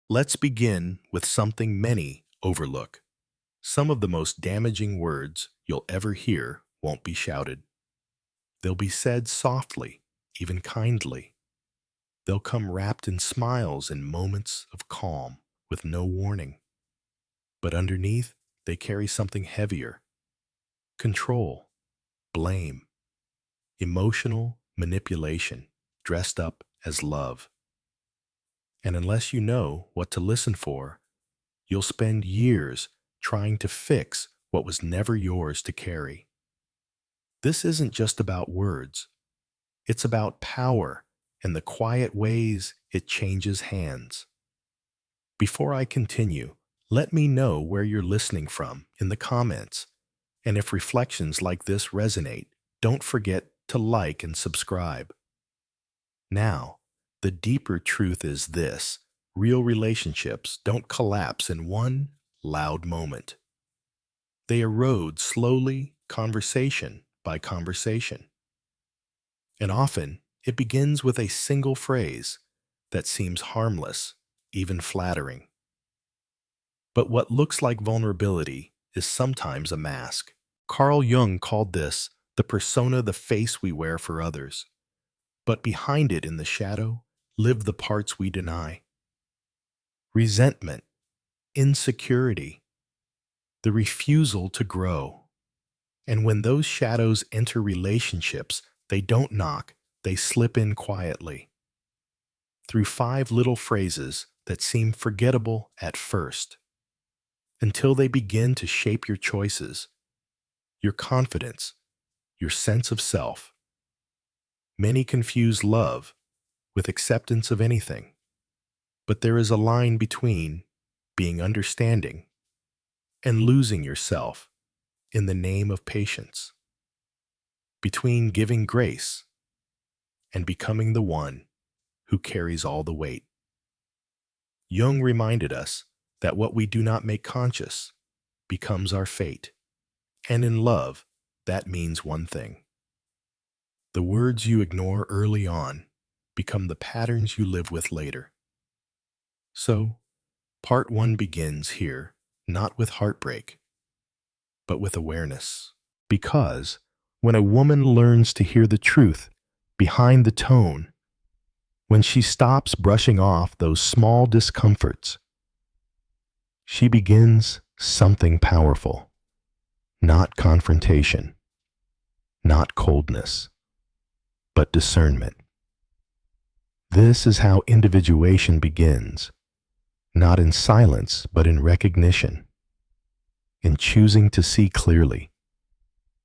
Let's begin with something many overlook. Some of the most damaging words you'll ever hear won't be shouted. They'll be said softly, even kindly. They'll come wrapped in smiles and moments of calm with no warning. But underneath, they carry something heavier: control, blame, emotional manipulation dressed up as love. And unless you know what to listen for, you'll spend years trying to fix what was never yours to carry. This isn't just about words, it's about power and the quiet ways it changes hands. Before I continue, let me know where you're listening from in the comments. And if reflections like this resonate, don't forget to like and subscribe. Now, the deeper truth is this: real relationships don't collapse in one loud moment. They erode slowly, conversation by conversation. And often, it begins with a single phrase that seems harmless, even flattering. But what looks like vulnerability is sometimes a mask. Carl Jung called this the persona, the face we wear for others. But behind it, in the shadow, live the parts we deny: resentment, insecurity, the refusal to grow. And when those shadows enter relationships, they don't knock, they slip in quietly, through 5 little phrases that seem forgettable at first, until they begin to shape your choices, your confidence, your sense of self. Many confuse love with acceptance of anything, but there is a line between being understanding and losing yourself in the name of patience, between giving grace and becoming the one who carries all the weight. Jung reminded us that what we do not make conscious becomes our fate, and in love, that means one thing: the words you ignore early on become the patterns you live with later. So, part 1 begins here, not with heartbreak, but with awareness. Because when a woman learns to hear the truth behind the tone, when she stops brushing off those small discomforts, she begins something powerful. Not confrontation, not coldness, but discernment. This is how individuation begins, not in silence, but in recognition, in choosing to see clearly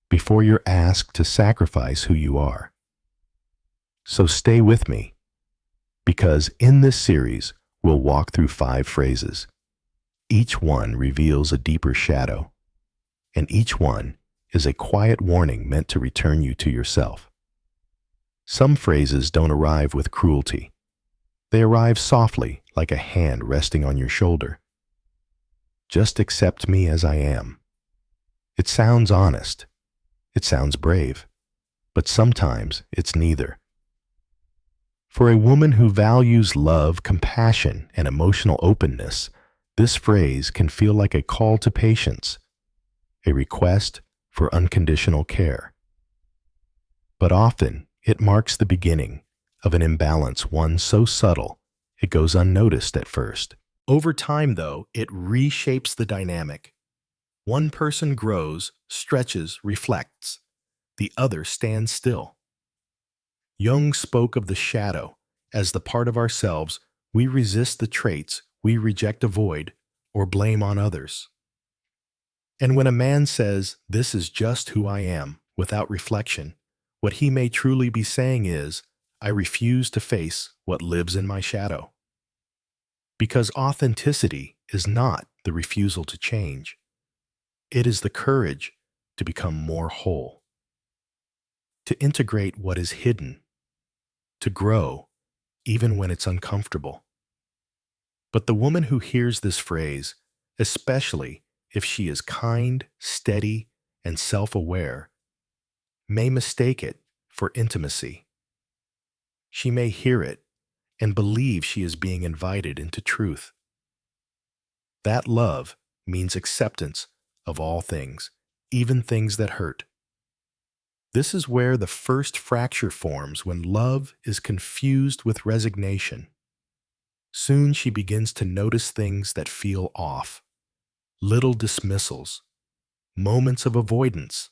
before you're asked to sacrifice who you are. So stay with me, because in this series, we'll walk through 5 phrases. Each one reveals a deeper shadow, and each one is a quiet warning meant to return you to yourself. Some phrases don't arrive with cruelty. They arrive softly, like a hand resting on your shoulder. Just accept me as I am. It sounds honest. It sounds brave. But sometimes it's neither. For a woman who values love, compassion, and emotional openness, this phrase can feel like a call to patience, a request for unconditional care. But often, it marks the beginning of an imbalance, one so subtle it goes unnoticed at first. Over time, though, it reshapes the dynamic. One person grows, stretches, reflects. The other stands still. Jung spoke of the shadow as the part of ourselves we resist, the traits we reject, avoid, or blame on others. And when a man says, "This is just who I am," without reflection, what he may truly be saying is, "I refuse to face what lives in my shadow." Because authenticity is not the refusal to change. It is the courage to become more whole, to integrate what is hidden, to grow even when it's uncomfortable. But the woman who hears this phrase, especially if she is kind, steady, and self-aware, may mistake it for intimacy. She may hear it and believe she is being invited into truth. That love means acceptance of all things, even things that hurt. This is where the first fracture forms when love is confused with resignation. Soon she begins to notice things that feel off, little dismissals, moments of avoidance,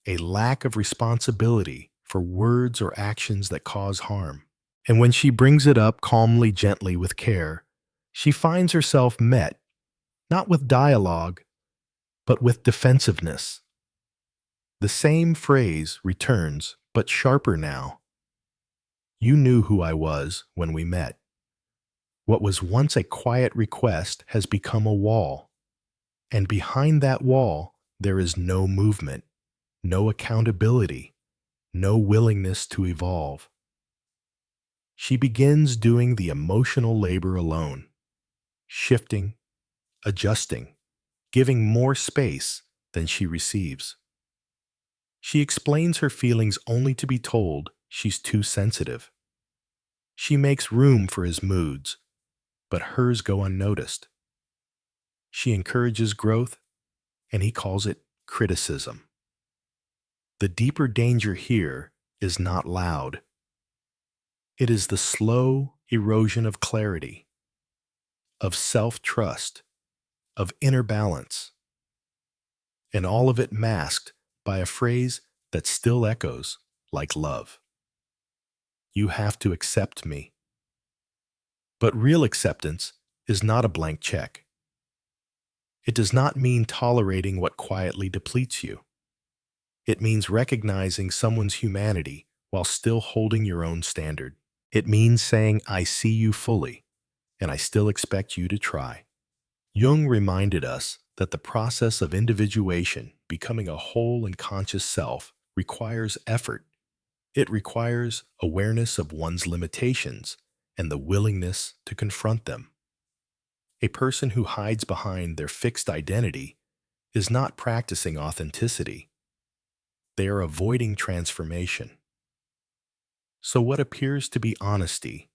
a lack of responsibility for words or actions that cause harm. And when she brings it up calmly, gently, with care, she finds herself met, not with dialogue, but with defensiveness. The same phrase returns, but sharper now. You knew who I was when we met. What was once a quiet request has become a wall. And behind that wall, there is no movement, no accountability, no willingness to evolve. She begins doing the emotional labor alone, shifting, adjusting, giving more space than she receives. She explains her feelings only to be told she's too sensitive. She makes room for his moods, but hers go unnoticed. She encourages growth, and he calls it criticism. The deeper danger here is not loud. It is the slow erosion of clarity, of self-trust, of inner balance, and all of it masked by a phrase that still echoes like love. You have to accept me. But real acceptance is not a blank check. It does not mean tolerating what quietly depletes you. It means recognizing someone's humanity while still holding your own standard. It means saying, I see you fully, and I still expect you to try. Jung reminded us that the process of individuation, becoming a whole and conscious self, requires effort. It requires awareness of one's limitations and the willingness to confront them. A person who hides behind their fixed identity is not practicing authenticity. They are avoiding transformation. So what appears to be honesty,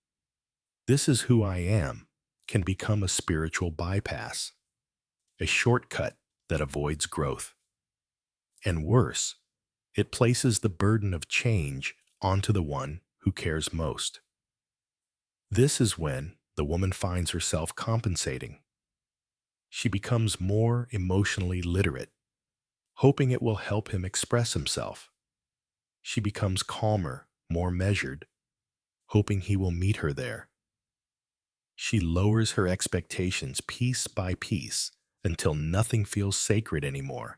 this is who I am, can become a spiritual bypass, a shortcut that avoids growth. And worse, it places the burden of change onto the one who cares most. This is when the woman finds herself compensating. She becomes more emotionally literate, hoping it will help him express himself. She becomes calmer, more measured, hoping he will meet her there. She lowers her expectations piece by piece until nothing feels sacred anymore.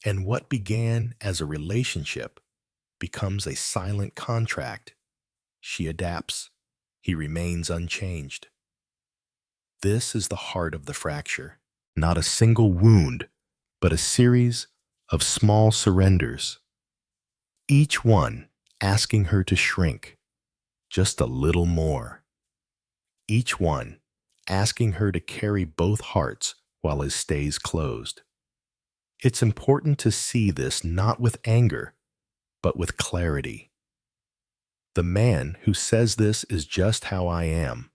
And what began as a relationship becomes a silent contract. She adapts. He remains unchanged. This is the heart of the fracture. Not a single wound, but a series of small surrenders. Each one asking her to shrink just a little more. Each one asking her to carry both hearts while his stays closed. It's important to see this not with anger, but with clarity. The man who says this is just how I am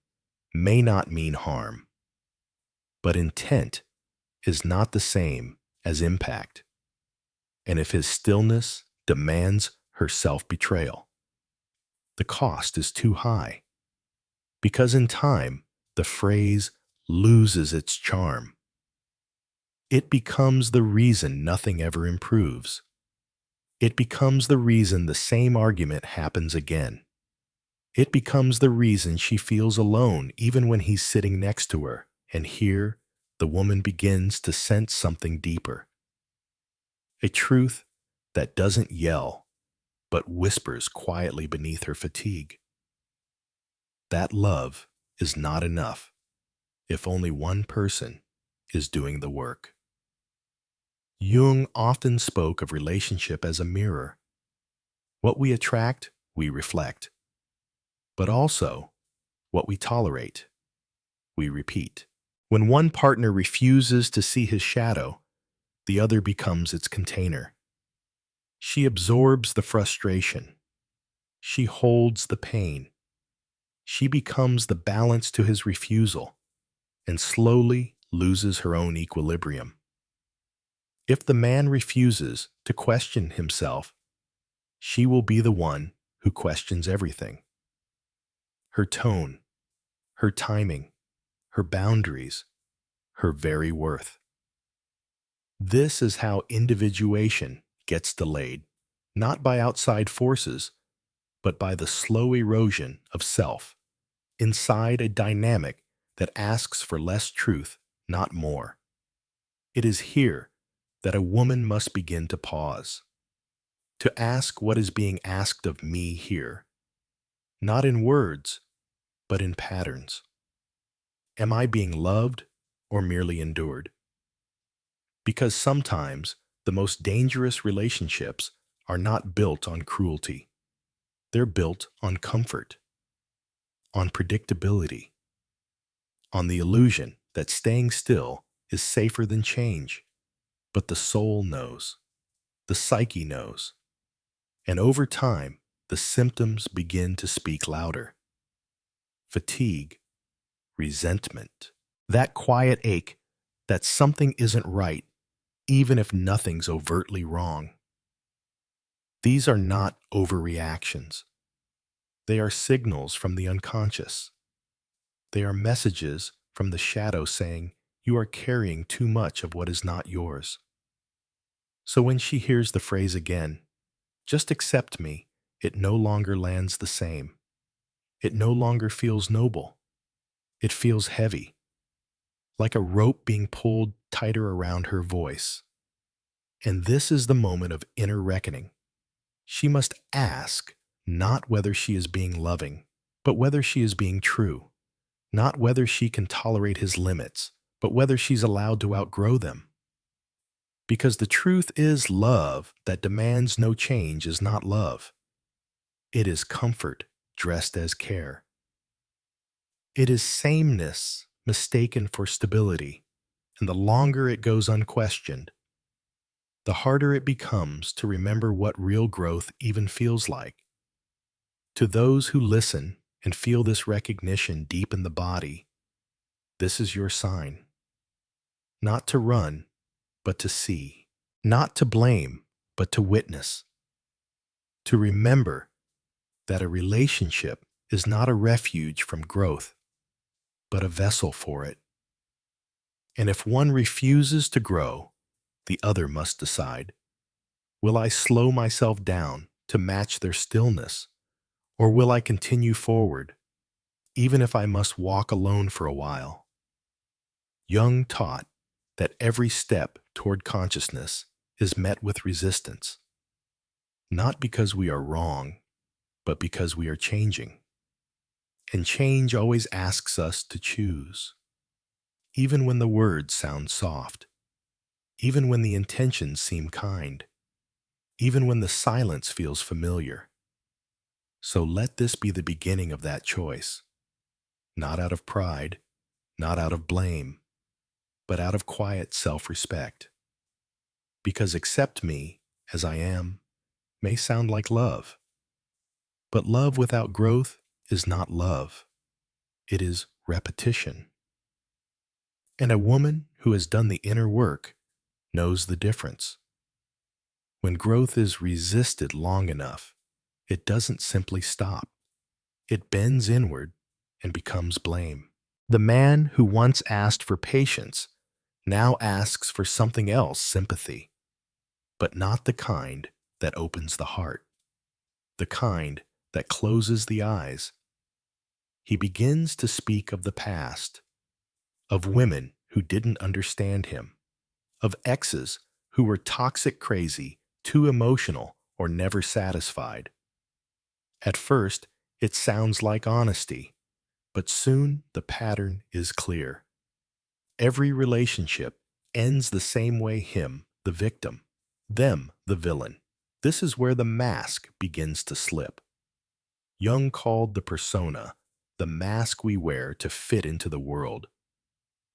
may not mean harm, but intent is not the same as impact. And if his stillness demands her self-betrayal, the cost is too high. Because in time, the phrase loses its charm. It becomes the reason nothing ever improves. It becomes the reason the same argument happens again. It becomes the reason she feels alone even when he's sitting next to her. And here, the woman begins to sense something deeper. A truth that doesn't yell, but whispers quietly beneath her fatigue. That love is not enough if only one person is doing the work. Jung often spoke of relationship as a mirror. What we attract, we reflect. But also, what we tolerate, we repeat. When one partner refuses to see his shadow, the other becomes its container. She absorbs the frustration. She holds the pain. She becomes the balance to his refusal. And slowly, loses her own equilibrium. If the man refuses to question himself, she will be the one who questions everything. Her tone, her timing, her boundaries, her very worth. This is how individuation gets delayed, not by outside forces, but by the slow erosion of self inside a dynamic that asks for less truth, not more. It is here that a woman must begin to pause, to ask what is being asked of me here, not in words, but in patterns. Am I being loved or merely endured? Because sometimes the most dangerous relationships are not built on cruelty. They're built on comfort, on predictability, on the illusion that staying still is safer than change. But the soul knows, the psyche knows, and over time, the symptoms begin to speak louder. Fatigue, resentment, that quiet ache that something isn't right, even if nothing's overtly wrong. These are not overreactions. They are signals from the unconscious. They are messages from the shadow saying, you are carrying too much of what is not yours. So when she hears the phrase again, just accept me, it no longer lands the same. It no longer feels noble. It feels heavy, like a rope being pulled tighter around her voice. And this is the moment of inner reckoning. She must ask not whether she is being loving, but whether she is being true. Not whether she can tolerate his limits, but whether she's allowed to outgrow them. Because the truth is, love that demands no change is not love. It is comfort dressed as care. It is sameness mistaken for stability, and the longer it goes unquestioned, the harder it becomes to remember what real growth even feels like. To those who listen and feel this recognition deep in the body, this is your sign. Not to run, but to see. Not to blame, but to witness. To remember that a relationship is not a refuge from growth, but a vessel for it. And if one refuses to grow, the other must decide. Will I slow myself down to match their stillness, or will I continue forward, even if I must walk alone for a while? Jung taught that every step toward consciousness is met with resistance, not because we are wrong, but because we are changing. And change always asks us to choose, even when the words sound soft, even when the intentions seem kind, even when the silence feels familiar. So let this be the beginning of that choice, not out of pride, not out of blame, but out of quiet self-respect. Because accept me as I am may sound like love, but love without growth is not love. It is repetition. And a woman who has done the inner work knows the difference. When growth is resisted long enough, it doesn't simply stop. It bends inward and becomes blame. The man who once asked for patience now asks for something else, sympathy, but not the kind that opens the heart, the kind that closes the eyes. He begins to speak of the past, of women who didn't understand him, of exes who were toxic crazy, too emotional, or never satisfied. At first, it sounds like honesty, but soon the pattern is clear. Every relationship ends the same way: him, the victim; them, the villain. This is where the mask begins to slip. Jung called the persona the mask we wear to fit into the world.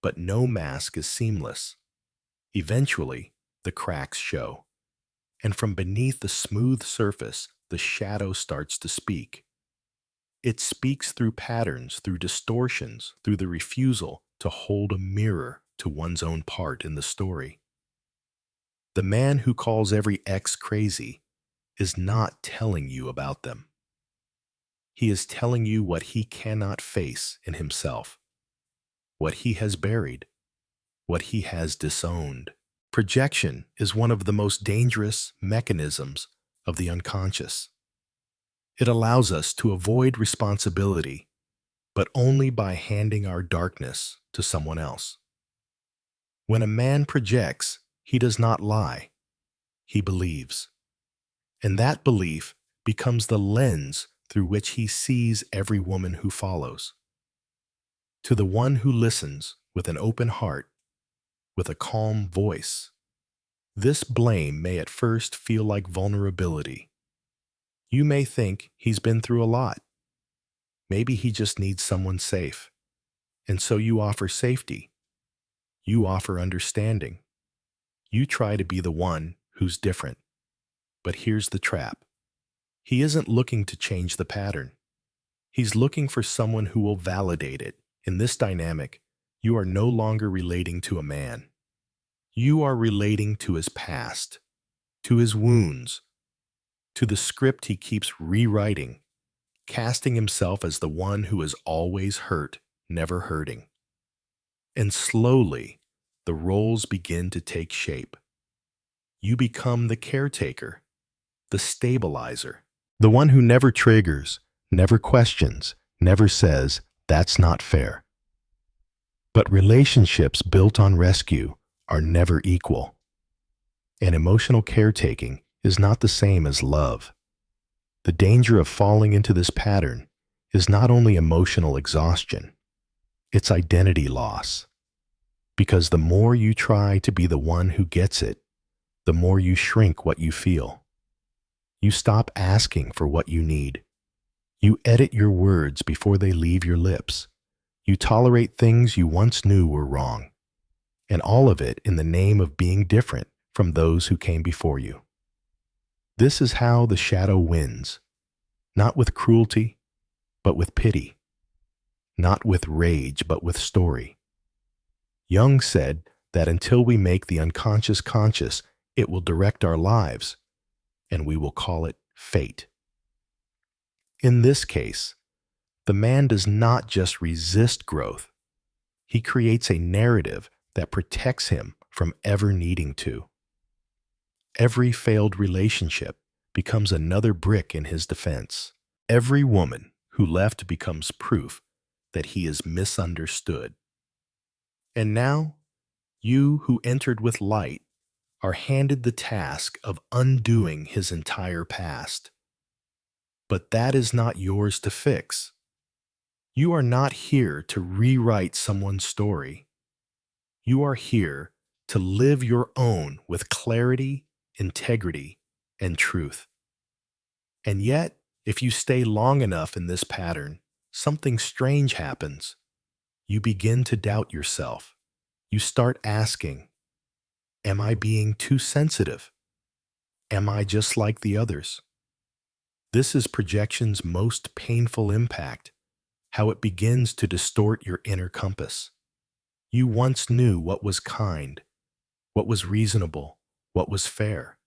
But no mask is seamless. Eventually, the cracks show, and from beneath the smooth surface, the shadow starts to speak. It speaks through patterns, through distortions, through the refusal to hold a mirror to one's own part in the story. The man who calls every ex crazy is not telling you about them. He is telling you what he cannot face in himself, what he has buried, what he has disowned. Projection is one of the most dangerous mechanisms of the unconscious. It allows us to avoid responsibility, but only by handing our darkness to someone else. When a man projects, he does not lie, he believes. And that belief becomes the lens through which he sees every woman who follows. To the one who listens with an open heart, with a calm voice, this blame may at first feel like vulnerability. You may think he's been through a lot. Maybe he just needs someone safe. And so you offer safety. You offer understanding. You try to be the one who's different. But here's the trap. He isn't looking to change the pattern. He's looking for someone who will validate it. In this dynamic, you are no longer relating to a man. You are relating to his past, to his wounds, to the script he keeps rewriting, casting himself as the one who is always hurt, never hurting. And slowly, the roles begin to take shape. You become the caretaker, the stabilizer, the one who never triggers, never questions, never says, "That's not fair." But relationships built on rescue are never equal. And emotional caretaking is not the same as love. The danger of falling into this pattern is not only emotional exhaustion, it's identity loss. Because the more you try to be the one who gets it, the more you shrink what you feel. You stop asking for what you need. You edit your words before they leave your lips. You tolerate things you once knew were wrong. And all of it in the name of being different from those who came before you. This is how the shadow wins, not with cruelty, but with pity, not with rage, but with story. Jung said that until we make the unconscious conscious, it will direct our lives, and we will call it fate. In this case, the man does not just resist growth, he creates a narrative that protects him from ever needing to. Every failed relationship becomes another brick in his defense. Every woman who left becomes proof that he is misunderstood. And now, you who entered with light are handed the task of undoing his entire past. But that is not yours to fix. You are not here to rewrite someone's story. You are here to live your own with clarity, integrity, and truth. And yet, if you stay long enough in this pattern, something strange happens. You begin to doubt yourself. You start asking, am I being too sensitive? Am I just like the others? This is projection's most painful impact, how it begins to distort your inner compass. You once knew what was kind, what was reasonable, what was fair.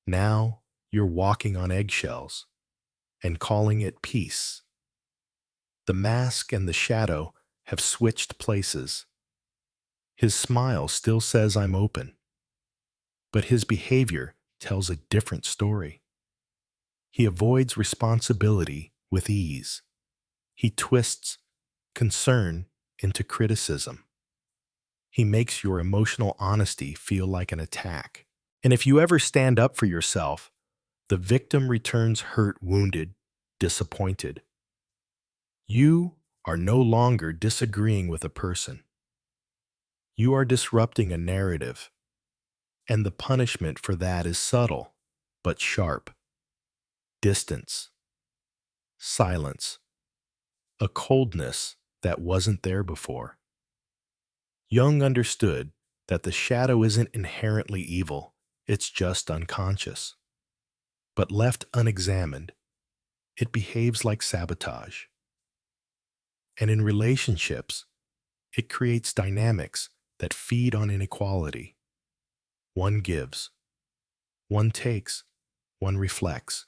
Now you're walking on eggshells and calling it peace. The mask and the shadow have switched places. His smile still says, "I'm open," but his behavior tells a different story. He avoids responsibility with ease. He twists concern into criticism. He makes your emotional honesty feel like an attack. And if you ever stand up for yourself, the victim returns hurt, wounded, disappointed. You are no longer disagreeing with a person. You are disrupting a narrative, and the punishment for that is subtle, but sharp. Distance, silence, a coldness that wasn't there before. Jung understood that the shadow isn't inherently evil, it's just unconscious. But left unexamined, it behaves like sabotage. And in relationships, it creates dynamics that feed on inequality. One gives, one takes, one reflects,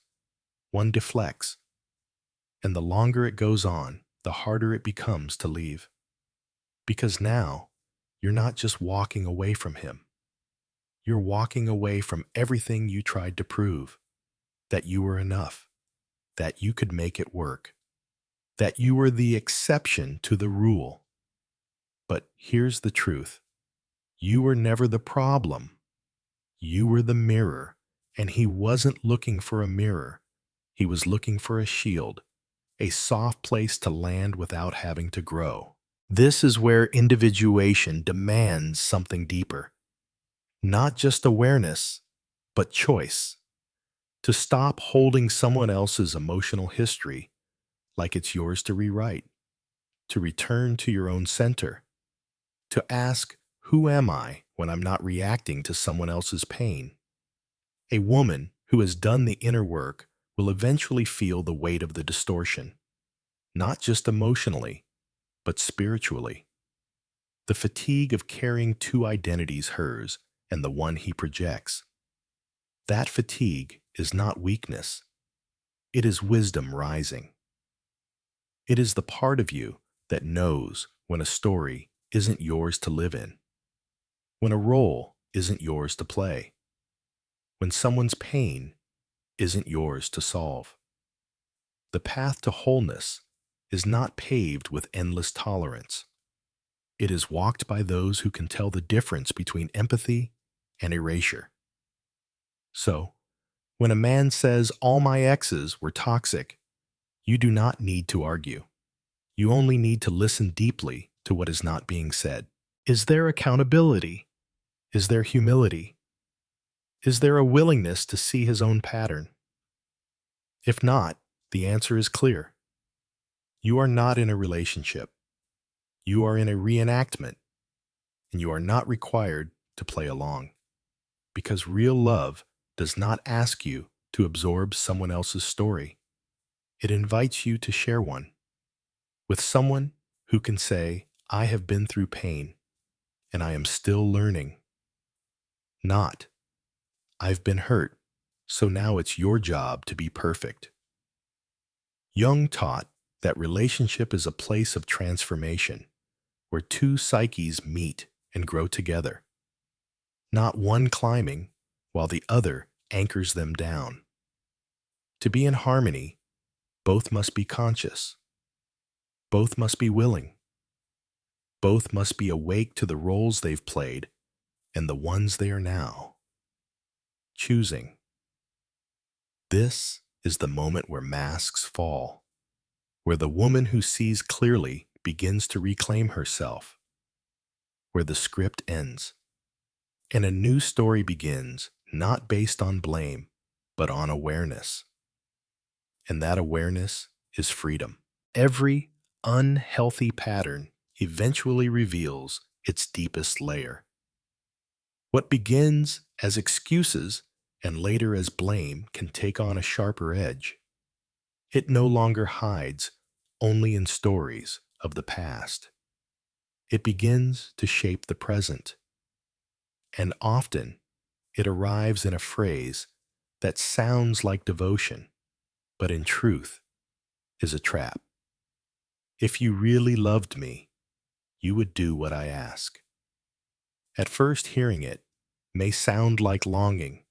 one deflects, and the longer it goes on, the harder it becomes to leave. Because now, you're not just walking away from him. You're walking away from everything you tried to prove, that you were enough, that you could make it work, that you were the exception to the rule. But here's the truth. You were never the problem. You were the mirror, and he wasn't looking for a mirror. He was looking for a shield, a soft place to land without having to grow. This is where individuation demands something deeper. Not just awareness, but choice. To stop holding someone else's emotional history like it's yours to rewrite. To return to your own center. To ask, who am I when I'm not reacting to someone else's pain? A woman who has done the inner work will eventually feel the weight of the distortion, not just emotionally, but spiritually. The fatigue of carrying two identities, hers and the one he projects. That fatigue is not weakness. It is wisdom rising. It is the part of you that knows when a story isn't yours to live in, when a role isn't yours to play, when someone's pain isn't yours to solve. The path to wholeness is not paved with endless tolerance. It is walked by those who can tell the difference between empathy and erasure. So, when a man says, all my exes were toxic, you do not need to argue. You only need to listen deeply to what is not being said. Is there accountability? Is there humility? Is there a willingness to see his own pattern? If not, the answer is clear. You are not in a relationship. You are in a reenactment, and you are not required to play along. Because real love does not ask you to absorb someone else's story. It invites you to share one with someone who can say, I have been through pain, and I am still learning. Not, I've been hurt, so now it's your job to be perfect. Jung taught that relationship is a place of transformation, where two psyches meet and grow together, not one climbing while the other anchors them down. To be in harmony, both must be conscious. Both must be willing. Both must be awake to the roles they've played and the ones they are now choosing. This is the moment where masks fall, where the woman who sees clearly begins to reclaim herself, where the script ends, and a new story begins, not based on blame, but on awareness. And that awareness is freedom. Every unhealthy pattern eventually reveals its deepest layer. What begins as excuses and later as blame can take on a sharper edge. It no longer hides only in stories of the past. It begins to shape the present. And often, it arrives in a phrase that sounds like devotion, but in truth is a trap. If you really loved me, you would do what I ask. At first hearing it may sound like longing,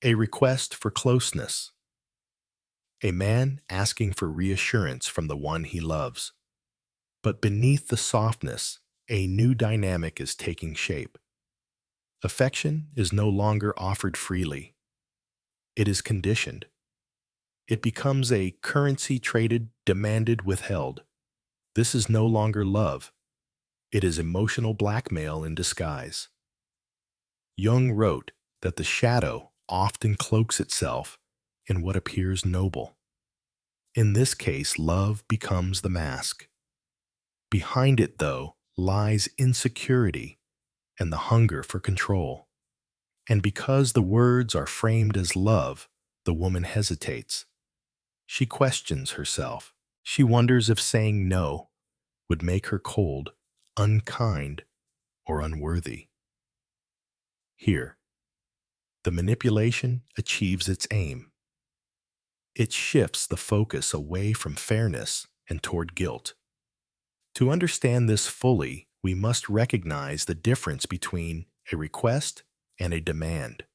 a request for closeness, a man asking for reassurance from the one he loves. But beneath the softness, a new dynamic is taking shape. Affection is no longer offered freely. It is conditioned. It becomes a currency traded, demanded, withheld. This is no longer love. It is emotional blackmail in disguise. Jung wrote that the shadow often cloaks itself in what appears noble. In this case, love becomes the mask. Behind it, though, lies insecurity and the hunger for control. And because the words are framed as love, the woman hesitates. She questions herself. She wonders if saying no would make her cold, unkind, or unworthy. Here, the manipulation achieves its aim. It shifts the focus away from fairness and toward guilt. To understand this fully, we must recognize the difference between a request and a demand.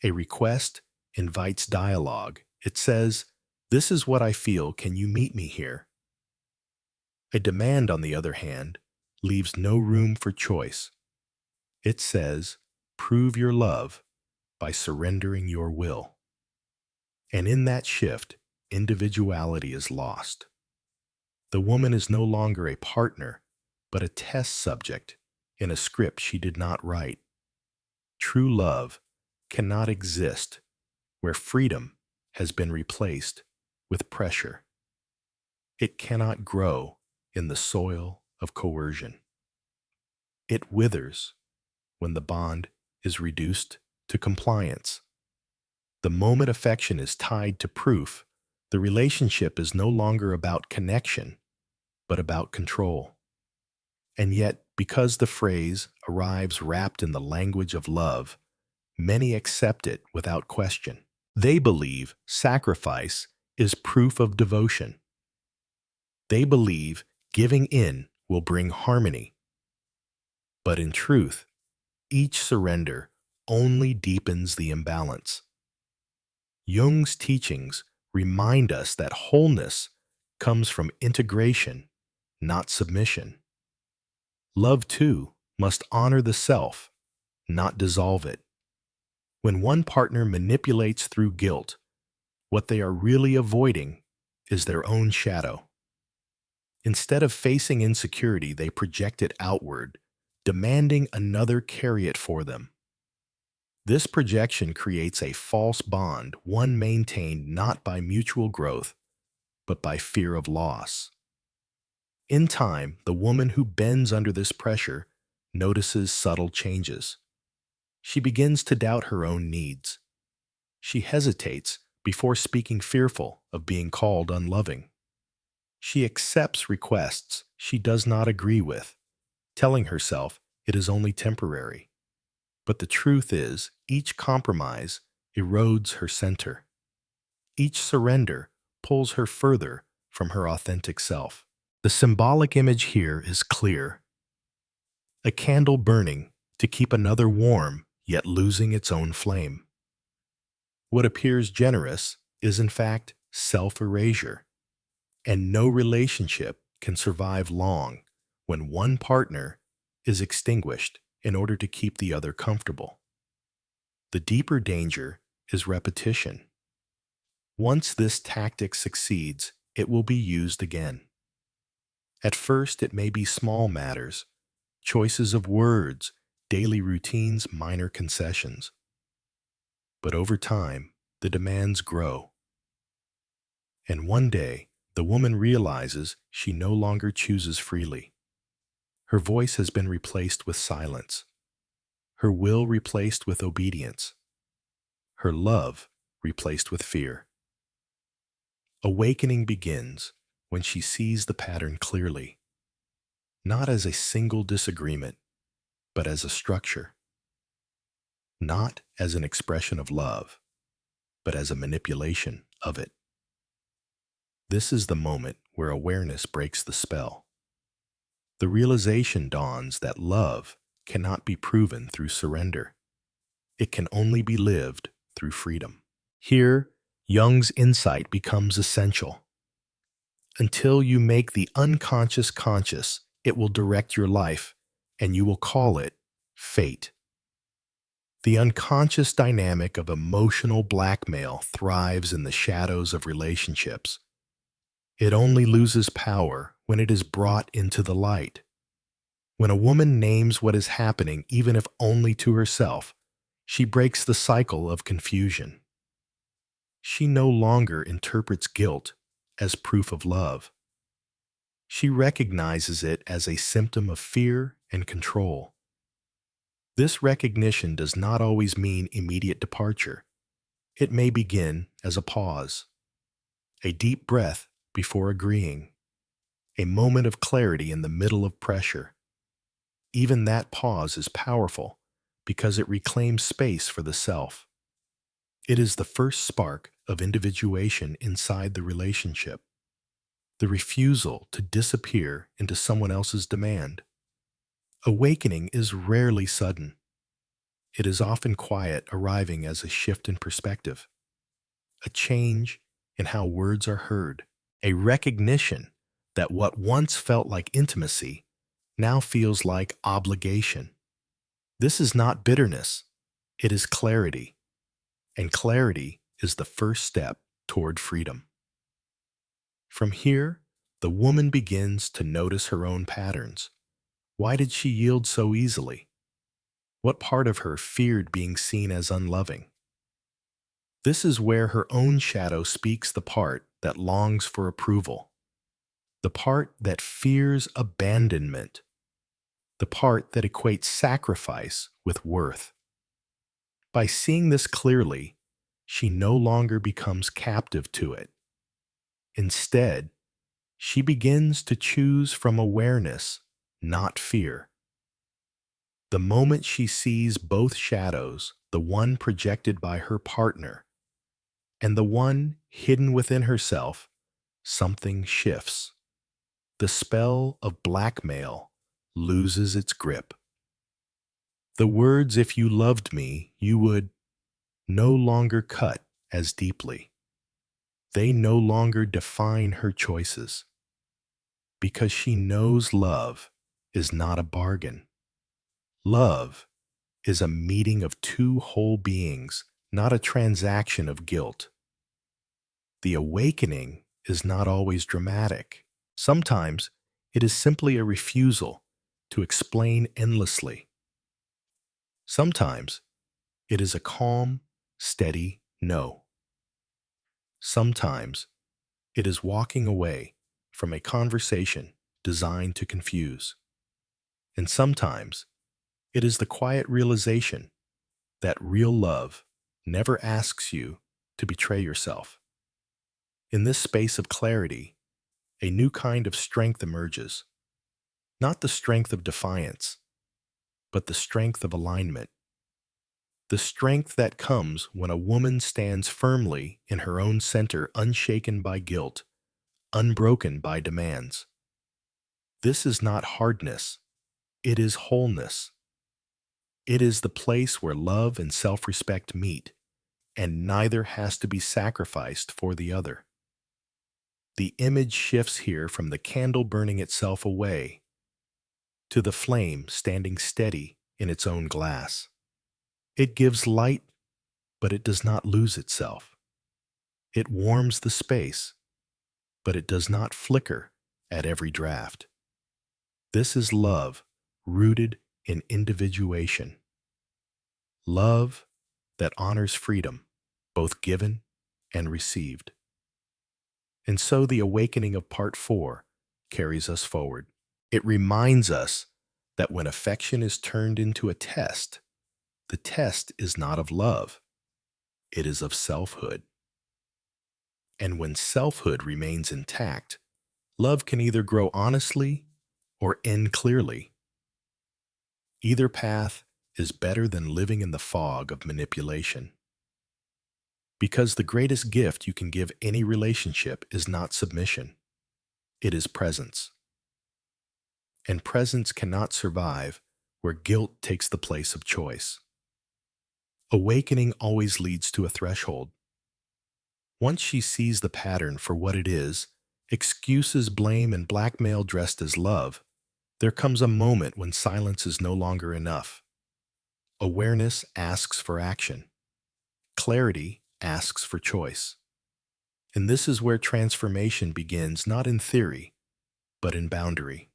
A request invites dialogue. It says, "This is what I feel, can you meet me here?" A demand, on the other hand, leaves no room for choice. It says, "Prove your love by surrendering your will." And in that shift, individuality is lost. The woman is no longer a partner, but a test subject in a script she did not write. True love cannot exist where freedom has been replaced with pressure. It cannot grow in the soil of coercion. It withers when the bond is reduced to compliance. The moment affection is tied to proof, the relationship is no longer about connection, but about control. And yet, because the phrase arrives wrapped in the language of love, many accept it without question. They believe sacrifice is proof of devotion. They believe giving in will bring harmony. But in truth, each surrender only deepens the imbalance. Jung's teachings remind us that wholeness comes from integration, not submission. Love, too, must honor the self, not dissolve it. When one partner manipulates through guilt, what they are really avoiding is their own shadow. Instead of facing insecurity, they project it outward, demanding another carry it for them. This projection creates a false bond, one maintained not by mutual growth, but by fear of loss. In time, the woman who bends under this pressure notices subtle changes. She begins to doubt her own needs. She hesitates before speaking, fearful of being called unloving. She accepts requests she does not agree with, telling herself it is only temporary. But the truth is, each compromise erodes her center. Each surrender pulls her further from her authentic self. The symbolic image here is clear. A candle burning to keep another warm, yet losing its own flame. What appears generous is in fact self-erasure. And no relationship can survive long when one partner is extinguished in order to keep the other comfortable. The deeper danger is repetition. Once this tactic succeeds, it will be used again. At first, it may be small matters, choices of words, daily routines, minor concessions. But over time, the demands grow. And one day, the woman realizes she no longer chooses freely. Her voice has been replaced with silence, her will replaced with obedience, her love replaced with fear. Awakening begins when she sees the pattern clearly, not as a single disagreement, but as a structure, not as an expression of love, but as a manipulation of it. This is the moment where awareness breaks the spell. The realization dawns that love cannot be proven through surrender. It can only be lived through freedom. Here, Jung's insight becomes essential. Until you make the unconscious conscious, it will direct your life, and you will call it fate. The unconscious dynamic of emotional blackmail thrives in the shadows of relationships. It only loses power when it is brought into the light. When a woman names what is happening, even if only to herself, she breaks the cycle of confusion. She no longer interprets guilt as proof of love. She recognizes it as a symptom of fear and control. This recognition does not always mean immediate departure. It may begin as a pause, a deep breath before agreeing, a moment of clarity in the middle of pressure. Even that pause is powerful because it reclaims space for the self. It is the first spark of individuation inside the relationship, the refusal to disappear into someone else's demand. Awakening is rarely sudden. It is often quiet, arriving as a shift in perspective, a change in how words are heard, a recognition that what once felt like intimacy now feels like obligation. This is not bitterness, it is clarity, and clarity is the first step toward freedom. From here, the woman begins to notice her own patterns. Why did she yield so easily? What part of her feared being seen as unloving? This is where her own shadow speaks, the part that longs for approval, the part that fears abandonment, the part that equates sacrifice with worth. By seeing this clearly, she no longer becomes captive to it. Instead, she begins to choose from awareness, not fear. The moment she sees both shadows, the one projected by her partner and the one hidden within herself, something shifts. The spell of blackmail loses its grip. The words, "if you loved me, you would," no longer cut as deeply. They no longer define her choices, because she knows love is not a bargain. Love is a meeting of two whole beings, not a transaction of guilt. The awakening is not always dramatic. Sometimes it is simply a refusal to explain endlessly. Sometimes it is a calm, steady no. Sometimes it is walking away from a conversation designed to confuse. And sometimes it is the quiet realization that real love never asks you to betray yourself. In this space of clarity, a new kind of strength emerges. Not the strength of defiance, but the strength of alignment. The strength that comes when a woman stands firmly in her own center, unshaken by guilt, unbroken by demands. This is not hardness, it is wholeness. It is the place where love and self-respect meet, and neither has to be sacrificed for the other. The image shifts here from the candle burning itself away to the flame standing steady in its own glass. It gives light, but it does not lose itself. It warms the space, but it does not flicker at every draft. This is love rooted in individuation. Love that honors freedom, both given and received. And so the awakening of part 4 carries us forward. It reminds us that when affection is turned into a test, the test is not of love, it is of selfhood. And when selfhood remains intact, love can either grow honestly or end clearly. Either path is better than living in the fog of manipulation. Because the greatest gift you can give any relationship is not submission, it is presence. And presence cannot survive where guilt takes the place of choice. Awakening always leads to a threshold. Once she sees the pattern for what it is, excuses, blame, and blackmail dressed as love, there comes a moment when silence is no longer enough. Awareness asks for action. Clarity asks for choice. And this is where transformation begins, not in theory, but in boundary.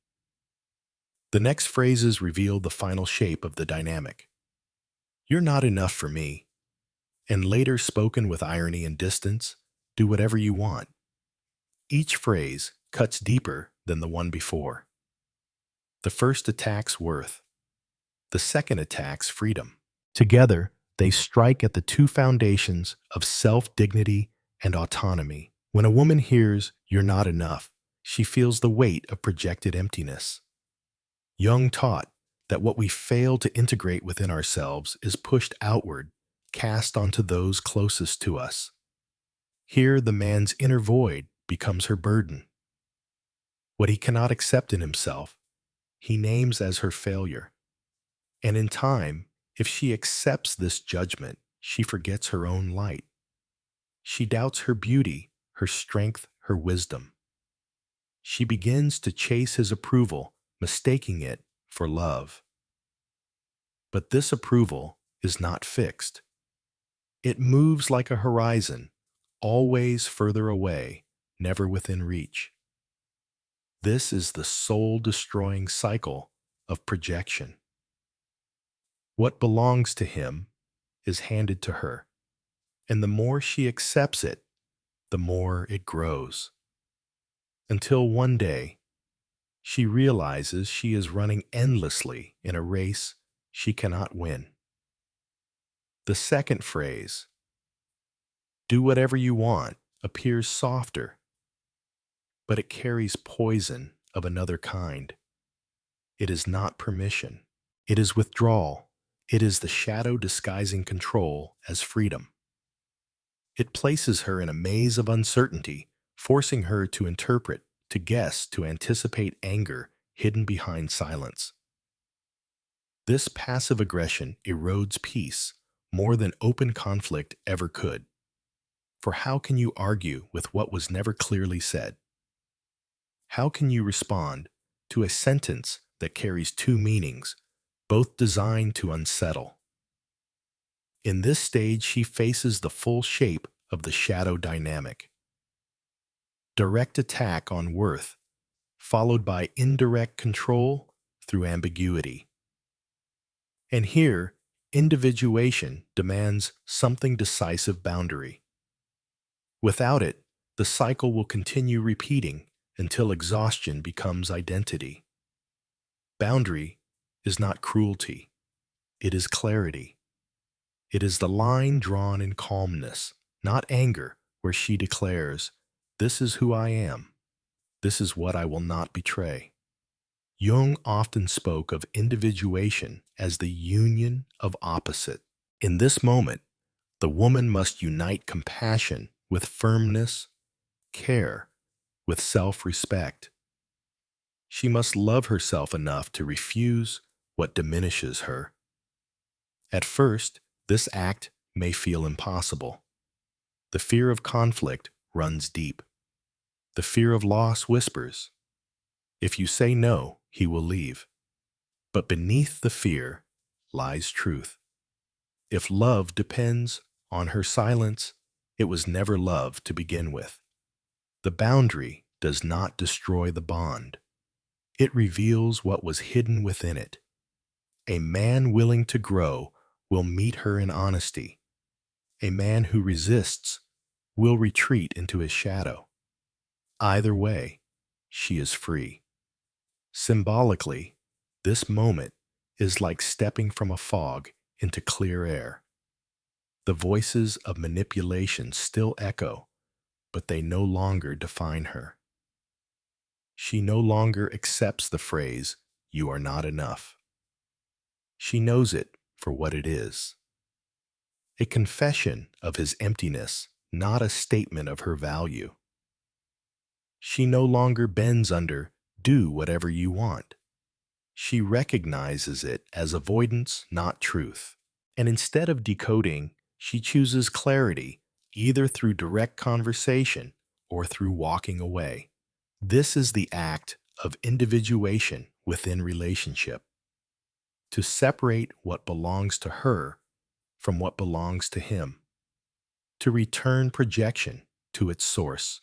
The next phrases reveal the final shape of the dynamic. "You're not enough for me," and later spoken with irony and distance, "Do whatever you want." Each phrase cuts deeper than the one before. The first attacks worth. The second attacks freedom. Together, they strike at the two foundations of self-dignity and autonomy. When a woman hears, "You're not enough," she feels the weight of projected emptiness. Jung taught that what we fail to integrate within ourselves is pushed outward, cast onto those closest to us. Here, the man's inner void becomes her burden. What he cannot accept in himself, he names as her failure. And in time, if she accepts this judgment, she forgets her own light. She doubts her beauty, her strength, her wisdom. She begins to chase his approval, mistaking it for love. But this approval is not fixed. It moves like a horizon, always further away, never within reach. This is the soul-destroying cycle of projection. What belongs to him is handed to her, and the more she accepts it, the more it grows. Until one day, she realizes she is running endlessly in a race she cannot win. The second phrase, "do whatever you want," appears softer, but it carries poison of another kind. It is not permission. It is withdrawal. It is the shadow disguising control as freedom. It places her in a maze of uncertainty, forcing her to interpret, to guess, to anticipate anger hidden behind silence. This passive aggression erodes peace more than open conflict ever could. For how can you argue with what was never clearly said? How can you respond to a sentence that carries two meanings, both designed to unsettle? In this stage, she faces the full shape of the shadow dynamic. Direct attack on worth, followed by indirect control through ambiguity. And here, individuation demands something decisive boundary. Without it, the cycle will continue repeating until exhaustion becomes identity. Boundary is not cruelty. It is clarity. It is the line drawn in calmness, not anger, where she declares, "This is who I am. This is what I will not betray." Jung often spoke of individuation as the union of opposite. In this moment, the woman must unite compassion with firmness, care with self-respect. She must love herself enough to refuse what diminishes her. At first, this act may feel impossible. The fear of conflict runs deep. The fear of loss whispers, "If you say no, he will leave." But beneath the fear lies truth. If love depends on her silence, it was never love to begin with. The boundary does not destroy the bond. It reveals what was hidden within it. A man willing to grow will meet her in honesty. A man who resists will retreat into his shadow. Either way, she is free. Symbolically, this moment is like stepping from a fog into clear air. The voices of manipulation still echo, but they no longer define her. She no longer accepts the phrase, "You are not enough." She knows it for what it is. A confession of his emptiness, not a statement of her value. She no longer bends under, "Do whatever you want." She recognizes it as avoidance, not truth. And instead of decoding, she chooses clarity, either through direct conversation or through walking away. This is the act of individuation within relationship. To separate what belongs to her from what belongs to him. To return projection to its source.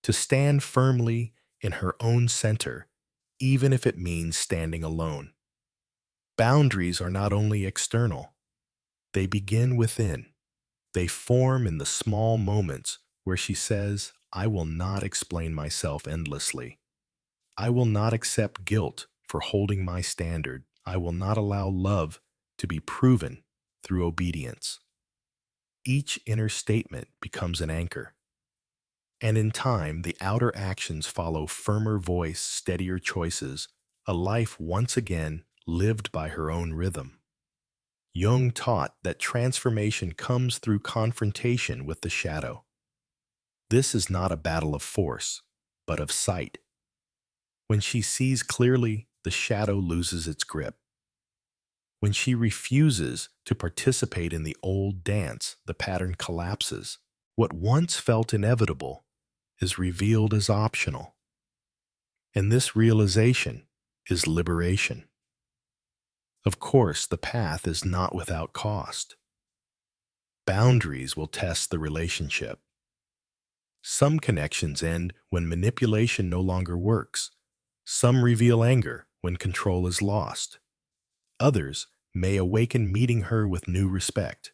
To stand firmly in her own center, even if it means standing alone. Boundaries are not only external, they begin within. They form in the small moments where she says, "I will not explain myself endlessly. I will not accept guilt for holding my standard. I will not allow love to be proven through obedience." Each inner statement becomes an anchor. And in time, the outer actions follow firmer voice, steadier choices, a life once again lived by her own rhythm. Jung taught that transformation comes through confrontation with the shadow. This is not a battle of force, but of sight. When she sees clearly, the shadow loses its grip. When she refuses to participate in the old dance, the pattern collapses. What once felt inevitable is revealed as optional. And this realization is liberation. Of course, the path is not without cost. Boundaries will test the relationship. Some connections end when manipulation no longer works. Some reveal anger when control is lost. Others may awaken meeting her with new respect.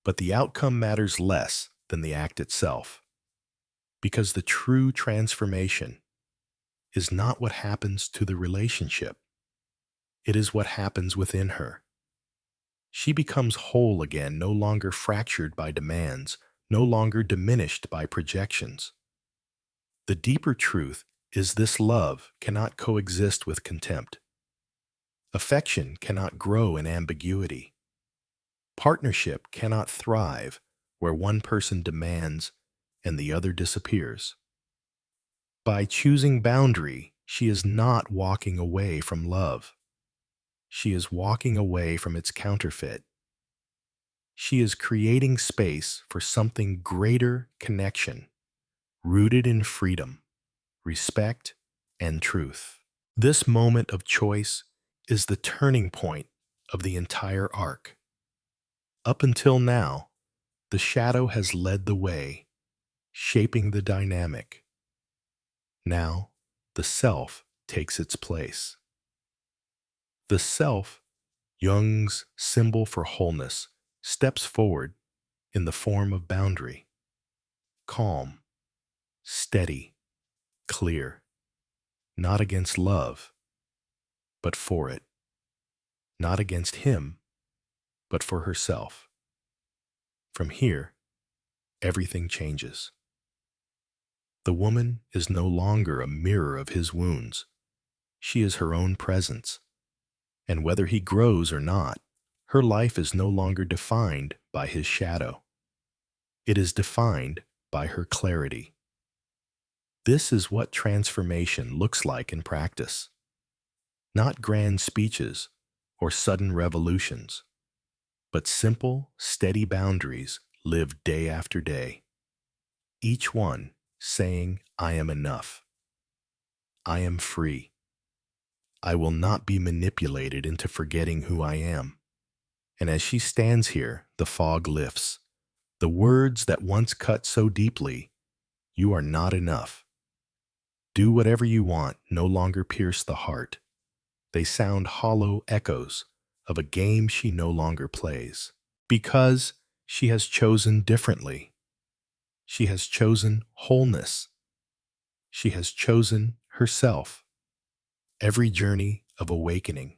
But the outcome matters less than the act itself. Because the true transformation is not what happens to the relationship. It is what happens within her. She becomes whole again, no longer fractured by demands, no longer diminished by projections. The deeper truth is this: love cannot coexist with contempt. Affection cannot grow in ambiguity. Partnership cannot thrive where one person demands and the other disappears. By choosing boundary, she is not walking away from love. She is walking away from its counterfeit. She is creating space for something greater: connection, rooted in freedom, respect, and truth. This moment of choice is the turning point of the entire arc. Up until now, the shadow has led the way, shaping the dynamic. Now, the self takes its place. The self, Jung's symbol for wholeness, steps forward in the form of boundary. Calm, steady, clear. Not against love, but for it. Not against him, but for herself. From here, everything changes. The woman is no longer a mirror of his wounds. She is her own presence. And whether he grows or not, her life is no longer defined by his shadow. It is defined by her clarity. This is what transformation looks like in practice. Not grand speeches or sudden revolutions, but simple, steady boundaries lived day after day. Each one saying, I am enough. I am free. I will not be manipulated into forgetting who I am. And as she stands here, the fog lifts. The words that once cut so deeply, you are not enough. Do whatever you want, no longer pierce the heart. They sound hollow echoes of a game she no longer plays. Because she has chosen differently. She has chosen wholeness. She has chosen herself. Every journey of awakening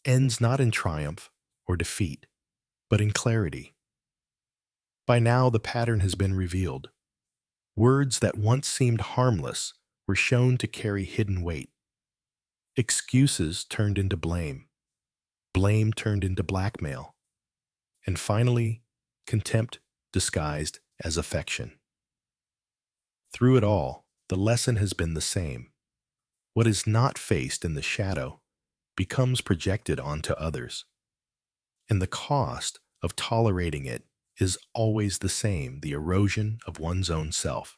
ends not in triumph or defeat, but in clarity. By now, the pattern has been revealed. Words that once seemed harmless were shown to carry hidden weight. Excuses turned into blame. Blame turned into blackmail. And finally, contempt disguised as affection. Through it all, the lesson has been the same. What is not faced in the shadow becomes projected onto others. And the cost of tolerating it is always the same: the erosion of one's own self.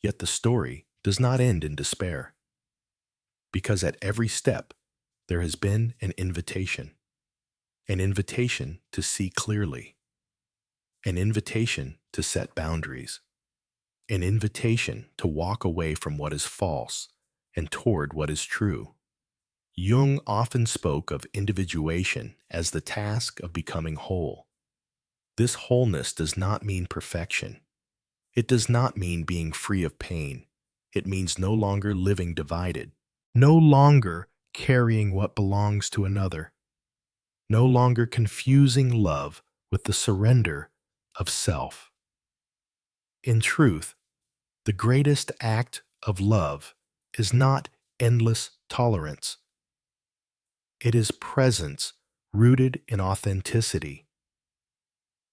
Yet the story does not end in despair. Because at every step, there has been an invitation to see clearly, an invitation to set boundaries, an invitation to walk away from what is false and toward what is true. Jung often spoke of individuation as the task of becoming whole. This wholeness does not mean perfection. It does not mean being free of pain. It means no longer living divided, no longer carrying what belongs to another, no longer confusing love with the surrender of self. In truth, the greatest act of love is not endless tolerance. It is presence rooted in authenticity.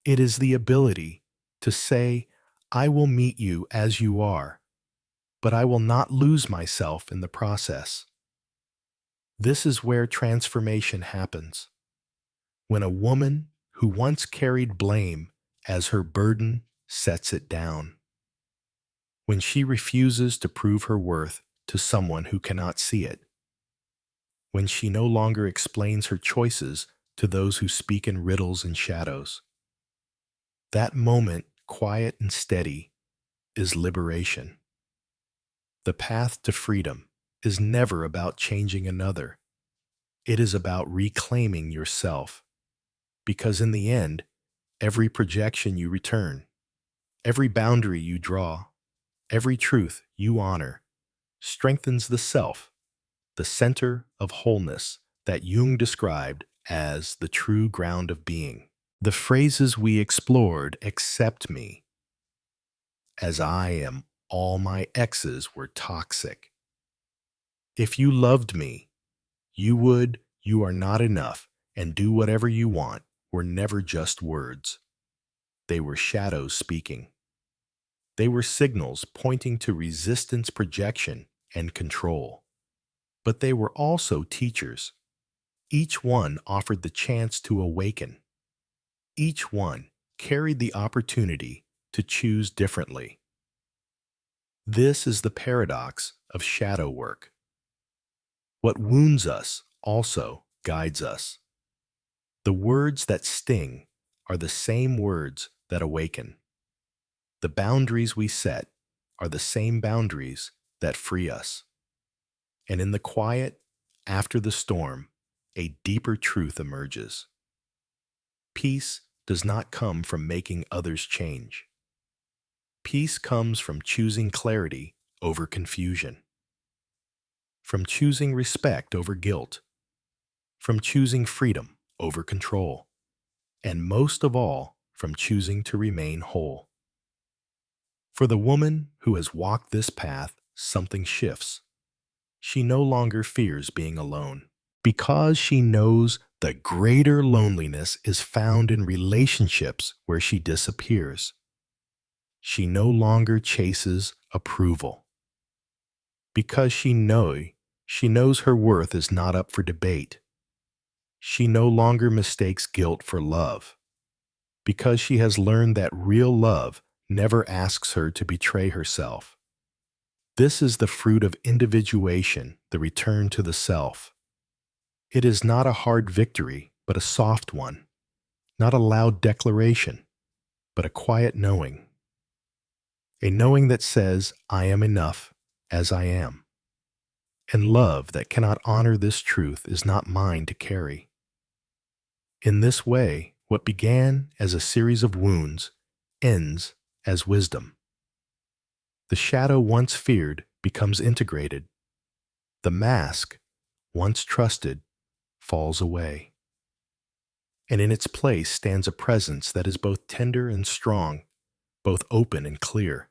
It is the ability to say, I will meet you as you are, but I will not lose myself in the process. This is where transformation happens. When a woman who once carried blame as her burden sets it down. When she refuses to prove her worth to someone who cannot see it. When she no longer explains her choices to those who speak in riddles and shadows. That moment, quiet and steady, is liberation. The path to freedom is never about changing another. It is about reclaiming yourself. Because in the end, every projection you return, every boundary you draw, every truth you honor, strengthens the self, the center of wholeness that Jung described as the true ground of being. The phrases we explored, accept me, as I am, all my exes were toxic. If you loved me, you would, you are not enough, and do whatever you want, were never just words. They were shadows speaking. They were signals pointing to resistance, projection, and control. But they were also teachers. Each one offered the chance to awaken. Each one carried the opportunity to choose differently. This is the paradox of shadow work. What wounds us also guides us. The words that sting are the same words that awaken. The boundaries we set are the same boundaries that free us. And in the quiet, after the storm, a deeper truth emerges. Peace does not come from making others change. Peace comes from choosing clarity over confusion, from choosing respect over guilt, from choosing freedom over control, and most of all, from choosing to remain whole. For the woman who has walked this path, something shifts. She no longer fears being alone, because she knows the greater loneliness is found in relationships where she disappears. She no longer chases approval, because she knows her worth is not up for debate. She no longer mistakes guilt for love, because she has learned that real love never asks her to betray herself. This is the fruit of individuation, the return to the self. It is not a hard victory, but a soft one. Not a loud declaration, but a quiet knowing. A knowing that says, I am enough as I am. And love that cannot honor this truth is not mine to carry. In this way, what began as a series of wounds ends as wisdom. The shadow once feared becomes integrated. The mask, once trusted, falls away. And in its place stands a presence that is both tender and strong, both open and clear.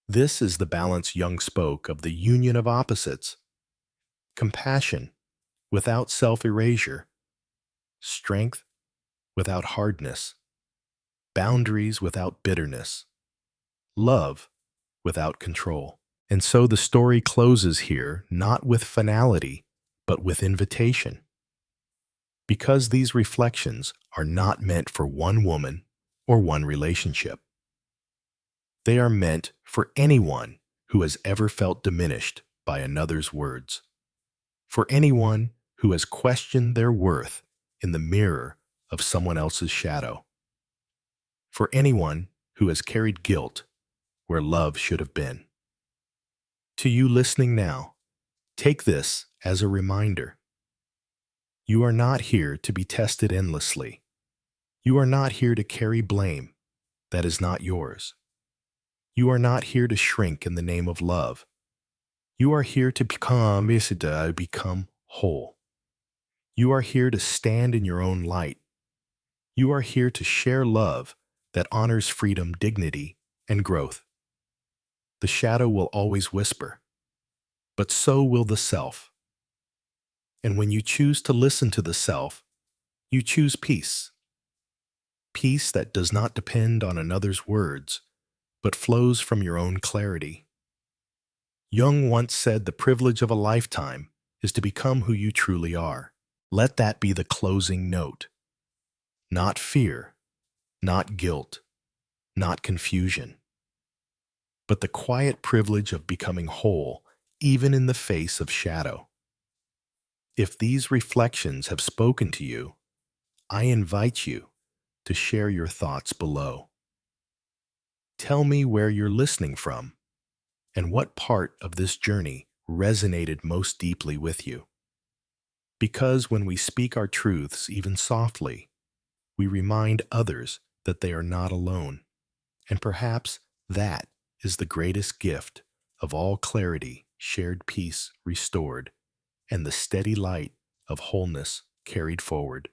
This is the balance Jung spoke of, the union of opposites. Compassion without self-erasure, strength without hardness, boundaries without bitterness, love without control. And so the story closes here, not with finality, but with invitation. Because these reflections are not meant for one woman or one relationship. They are meant for anyone who has ever felt diminished by another's words. For anyone who has questioned their worth in the mirror of someone else's shadow. For anyone who has carried guilt where love should have been. To you listening now, take this as a reminder. You are not here to be tested endlessly. You are not here to carry blame that is not yours. You are not here to shrink in the name of love. You are here to become whole. You are here to stand in your own light. You are here to share love that honors freedom, dignity, and growth. The shadow will always whisper, but so will the self. And when you choose to listen to the self, you choose peace. Peace that does not depend on another's words, but flows from your own clarity. Jung once said the privilege of a lifetime is to become who you truly are. Let that be the closing note. Not fear, not guilt, not confusion, but the quiet privilege of becoming whole, even in the face of shadow. If these reflections have spoken to you, I invite you to share your thoughts below. Tell me where you're listening from and what part of this journey resonated most deeply with you. Because when we speak our truths, even softly, we remind others that they are not alone. And perhaps that is the greatest gift of all: clarity, shared peace restored, and the steady light of wholeness carried forward.